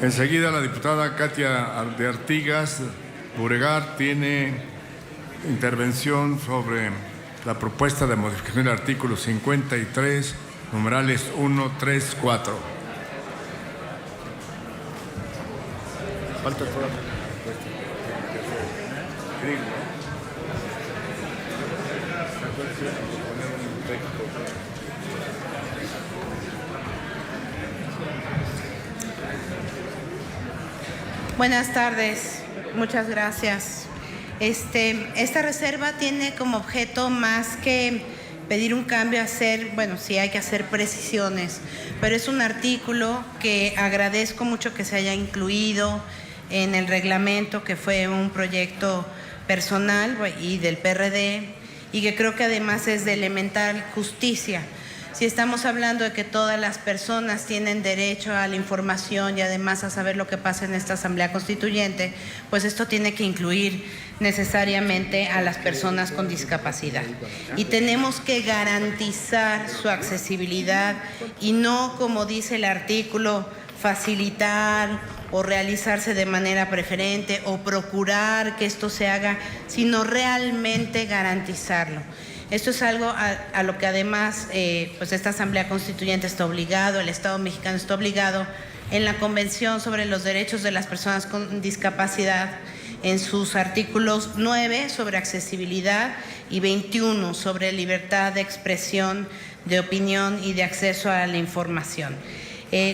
Enseguida la diputada Katia de Artigas Buregar tiene intervención sobre la propuesta de modificación del artículo 53, numerales 1, 3, 4. Falta toda la propuesta. Buenas tardes, muchas gracias. Esta reserva tiene como objeto más que pedir un cambio, sí hay que hacer precisiones, pero es un artículo que agradezco mucho que se haya incluido en el reglamento, que fue un proyecto personal y del PRD, y que creo que además es de elemental justicia. Si estamos hablando de que todas las personas tienen derecho a la información y además a saber lo que pasa en esta Asamblea Constituyente, pues esto tiene que incluir necesariamente a las personas con discapacidad. Y tenemos que garantizar su accesibilidad y no, como dice el artículo, facilitar o realizarse de manera preferente o procurar que esto se haga, sino realmente garantizarlo. Esto es algo a lo que además pues esta Asamblea Constituyente está obligado, el Estado mexicano está obligado en la Convención sobre los Derechos de las Personas con Discapacidad, en sus artículos 9 sobre accesibilidad y 21 sobre libertad de expresión, de opinión y de acceso a la información.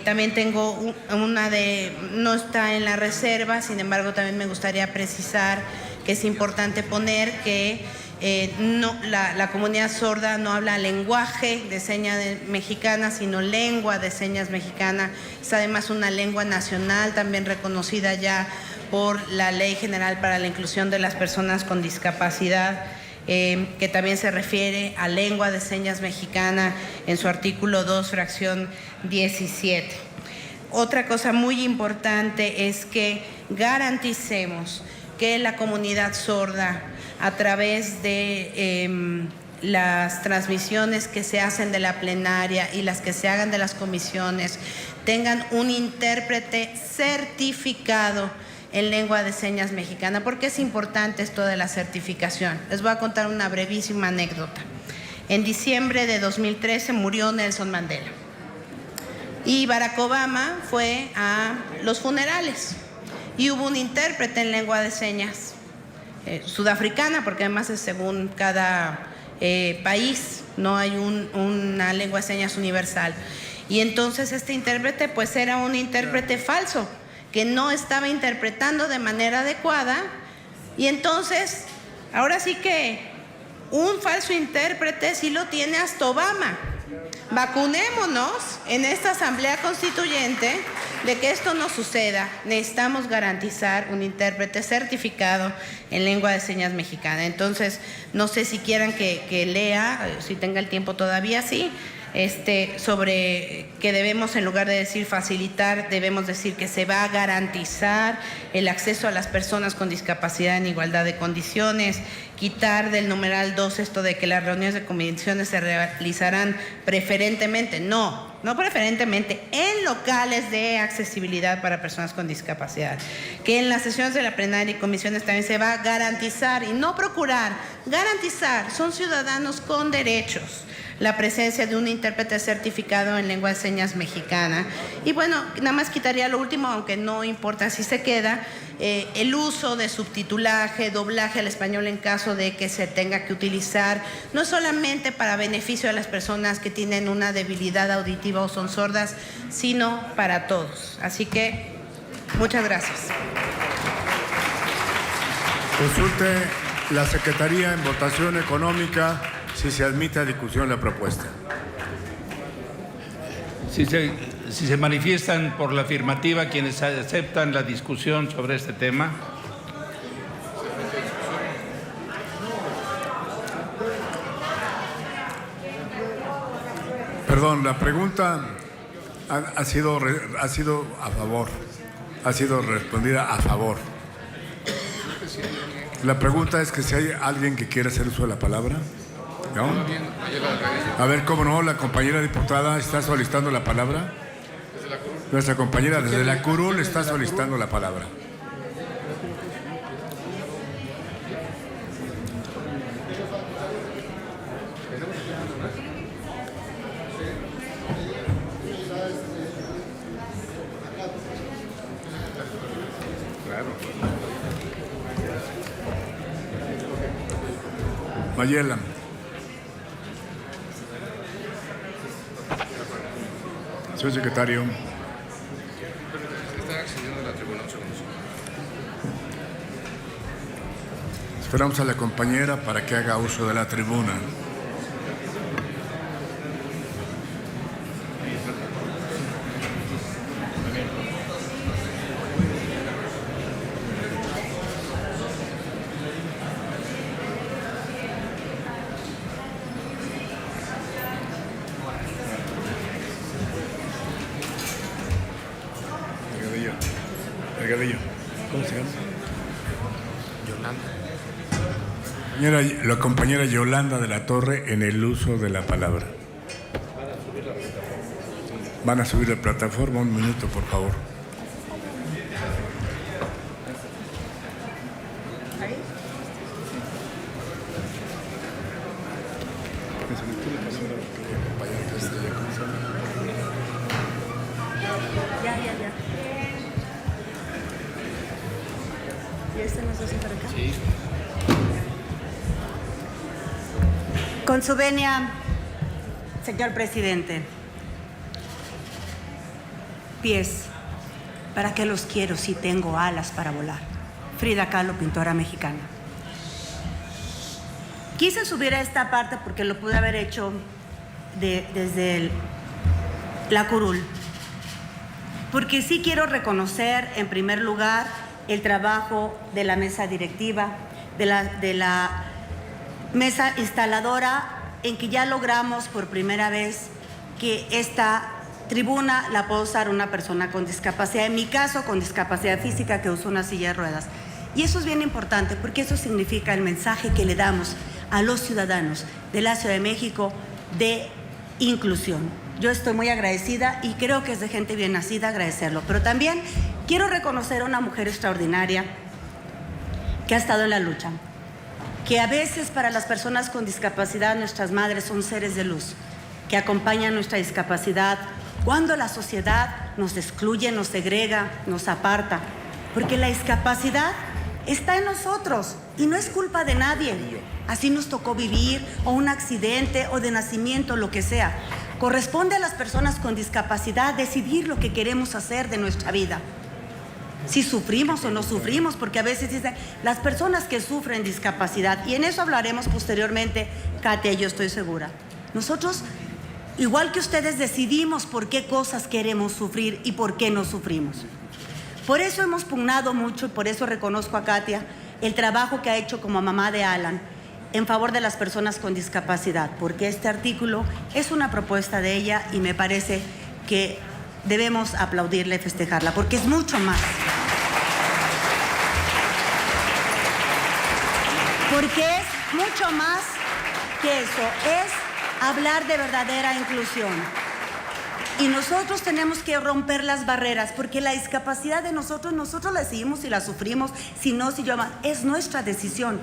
También tengo no está en la reserva, sin embargo también me gustaría precisar que es importante poner que la comunidad sorda no habla lenguaje de señas mexicana, sino lengua de señas mexicana. Es además una lengua nacional, también reconocida ya por la Ley General para la Inclusión de las Personas con Discapacidad, que también se refiere a lengua de señas mexicana en su artículo 2, fracción 17. Otra cosa muy importante es que garanticemos que la comunidad sorda, a través de las transmisiones que se hacen de la plenaria y las que se hagan de las comisiones, tengan un intérprete certificado en lengua de señas mexicana. ¿Por qué es importante esto de la certificación? Les voy a contar una brevísima anécdota. En diciembre de 2013 murió Nelson Mandela y Barack Obama fue a los funerales y hubo un intérprete en lengua de señas sudafricana, porque además es según cada país, no hay una lengua de señas universal. Y entonces este intérprete pues era un intérprete falso, que no estaba interpretando de manera adecuada, y entonces ahora sí que un falso intérprete sí lo tiene hasta Obama. Vacunémonos en esta Asamblea Constituyente de que esto no suceda. Necesitamos garantizar un intérprete certificado en lengua de señas mexicana. Entonces, no sé si quieran que lea, si tenga el tiempo todavía, sí, sobre que debemos, en lugar de decir facilitar, debemos decir que se va a garantizar el acceso a las personas con discapacidad en igualdad de condiciones, quitar del numeral 2 esto de que las reuniones de comisiones se realizarán preferentemente, no preferentemente, en locales de accesibilidad para personas con discapacidad. Que en las sesiones de la plenaria y comisiones también se va a garantizar, y no procurar, garantizar, son ciudadanos con derechos, la presencia de un intérprete certificado en lengua de señas mexicana. Y bueno, nada más quitaría lo último, aunque no importa si se queda, el uso de subtitulaje, doblaje al español en caso de que se tenga que utilizar, no solamente para beneficio de las personas que tienen una debilidad auditiva o son sordas, sino para todos. Así que, muchas gracias. Consulte la Secretaría en votación económica si se admite a discusión la propuesta. Si se manifiestan por la afirmativa quienes aceptan la discusión sobre este tema. Perdón, la pregunta ha sido a favor, ha sido respondida a favor. La pregunta es que si hay alguien que quiere hacer uso de la palabra. ¿No? A ver, cómo no, la compañera diputada está solicitando la palabra. Nuestra compañera desde la curul está solicitando la palabra. Mayela. Señor secretario. Esperamos a la compañera para que haga uso de la tribuna. ¿Cómo se llama? Yolanda. La compañera Yolanda de la Torre en el uso de la palabra. Van a subir la plataforma. Un minuto, por favor. Con su venia, señor presidente. Pies, ¿para qué los quiero si tengo alas para volar? Frida Kahlo, pintora mexicana. Quise subir a esta parte porque lo pude haber hecho desde la curul. Porque sí quiero reconocer, en primer lugar, el trabajo de la mesa directiva, de la mesa instaladora, en que ya logramos por primera vez que esta tribuna la pueda usar una persona con discapacidad, en mi caso con discapacidad física, que usa una silla de ruedas. Y eso es bien importante porque eso significa el mensaje que le damos a los ciudadanos de la Ciudad de México de inclusión. Yo estoy muy agradecida y creo que es de gente bien nacida agradecerlo, pero también quiero reconocer a una mujer extraordinaria que ha estado en la lucha, que a veces para las personas con discapacidad nuestras madres son seres de luz, que acompañan nuestra discapacidad cuando la sociedad nos excluye, nos segrega, nos aparta, porque la discapacidad está en nosotros y no es culpa de nadie. Así nos tocó vivir, o un accidente, o de nacimiento, lo que sea. Corresponde a las personas con discapacidad decidir lo que queremos hacer de nuestra vida. Si sufrimos o no sufrimos, porque a veces dicen las personas que sufren discapacidad, y en eso hablaremos posteriormente, Katia, yo estoy segura. Nosotros, igual que ustedes, decidimos por qué cosas queremos sufrir y por qué no sufrimos. Por eso hemos pugnado mucho y por eso reconozco a Katia el trabajo que ha hecho como mamá de Alan en favor de las personas con discapacidad, porque este artículo es una propuesta de ella y me parece que debemos aplaudirla y festejarla, porque es mucho más. Porque es mucho más que eso, es hablar de verdadera inclusión. Y nosotros tenemos que romper las barreras, porque la discapacidad de nosotros la decidimos si la sufrimos, si no, si yo, es nuestra decisión.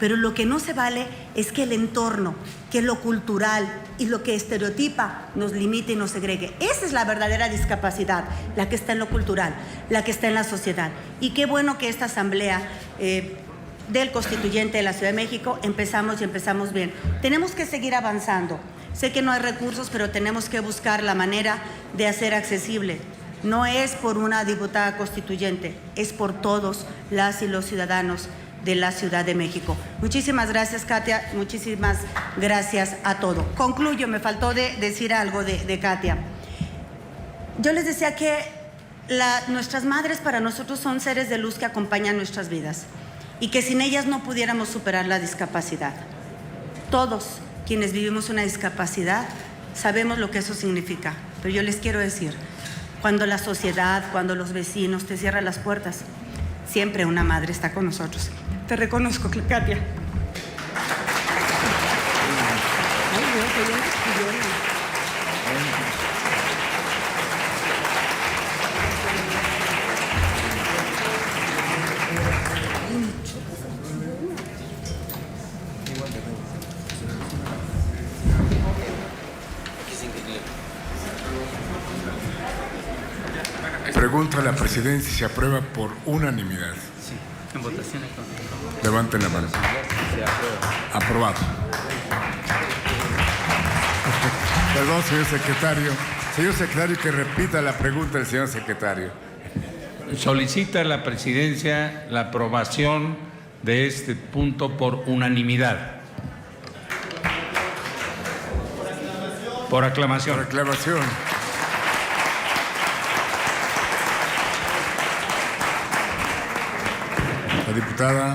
Pero lo que no se vale es que el entorno, que lo cultural y lo que estereotipa nos limite y nos segregue. Esa es la verdadera discapacidad, la que está en lo cultural, la que está en la sociedad. Y qué bueno que esta asamblea del constituyente de la Ciudad de México empezamos bien. Tenemos que seguir avanzando. Sé que no hay recursos, pero tenemos que buscar la manera de hacer accesible. No es por una diputada constituyente, es por todos las y los ciudadanos de la Ciudad de México. Muchísimas gracias, Katia, muchísimas gracias a todo. Concluyo, me faltó decir algo de Katia. Yo les decía que nuestras madres para nosotros son seres de luz que acompañan nuestras vidas y que sin ellas no pudiéramos superar la discapacidad. Todos quienes vivimos una discapacidad sabemos lo que eso significa, pero yo les quiero decir, cuando la sociedad, cuando los vecinos te cierran las puertas, siempre una madre está con nosotros. Te reconozco, Katia. Pregunta a la presidencia si se aprueba por unanimidad. Sí, en votación. Levanten la mano. Aprobado. Perdón, señor secretario. Señor secretario, que repita la pregunta del señor secretario. Solicita la presidencia la aprobación de este punto por unanimidad. Por aclamación. Por aclamación. La diputada